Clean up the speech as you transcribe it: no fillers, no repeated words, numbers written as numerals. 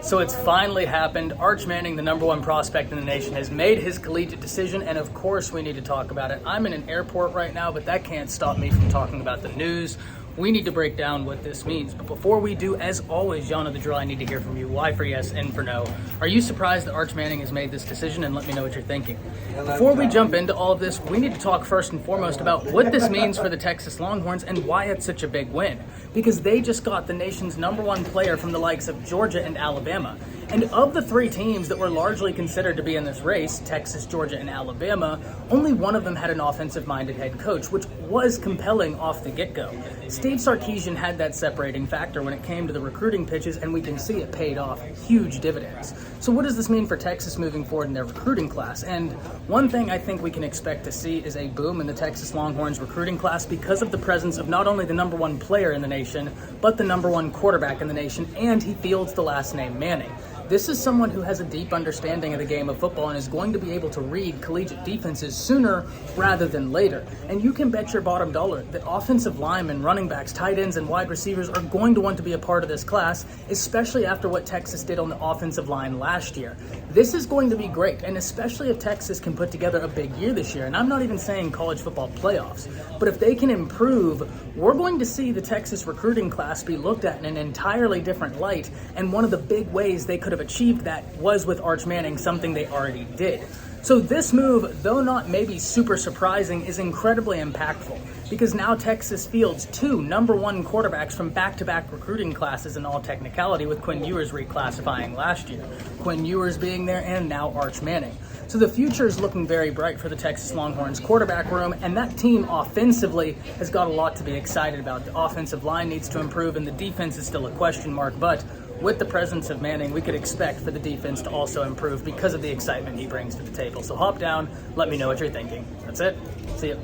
So it's finally happened. Arch Manning, the number one prospect in the nation, has made his collegiate decision, and of course we need to talk about it. I'm in an airport right now, but that can't stop me from talking about the news. We need to break down what this means. But before we do, as always, y'all know the drill. I need to hear from you. Y for yes, N for no. Are you surprised that Arch Manning has made this decision? And let me know what you're thinking. Before we jump into all of this, we need to talk first and foremost about what this means for the Texas Longhorns and why it's such a big win. Because they just got the nation's number one player from the likes of Georgia and Alabama. And of the three teams that were largely considered to be in this race, Texas, Georgia, and Alabama, only one of them had an offensive-minded head coach, which was compelling off the get-go. Steve Sarkisian had that separating factor when it came to the recruiting pitches, and we can see it paid off huge dividends. So what does this mean for Texas moving forward in their recruiting class? And one thing I think we can expect to see is a boom in the Texas Longhorns recruiting class because of the presence of not only the number one player in the nation, but the number one quarterback in the nation, and he fields the last name Manning. This is someone who has a deep understanding of the game of football and is going to be able to read collegiate defenses sooner rather than later. And you can bet your bottom dollar that offensive linemen, running backs, tight ends, and wide receivers are going to want to be a part of this class, especially after what Texas did on the offensive line last year. This is going to be great, and especially if Texas can put together a big year this year. And I'm not even saying college football playoffs, but if they can improve, we're going to see the Texas recruiting class be looked at in an entirely different light, and one of the big ways they could have achieved that was with Arch Manning, something they already did. So this move, though not maybe super surprising, is incredibly impactful because now Texas fields two number one quarterbacks from back-to-back recruiting classes in all technicality, with Quinn Ewers reclassifying last year. Quinn Ewers being there and now Arch Manning. So the future is looking very bright for the Texas Longhorns quarterback room, and that team offensively has got a lot to be excited about. The offensive line needs to improve and the defense is still a question mark, but with the presence of Manning, we could expect for the defense to also improve because of the excitement he brings to the table. So hop down, let me know what you're thinking. That's it. See you.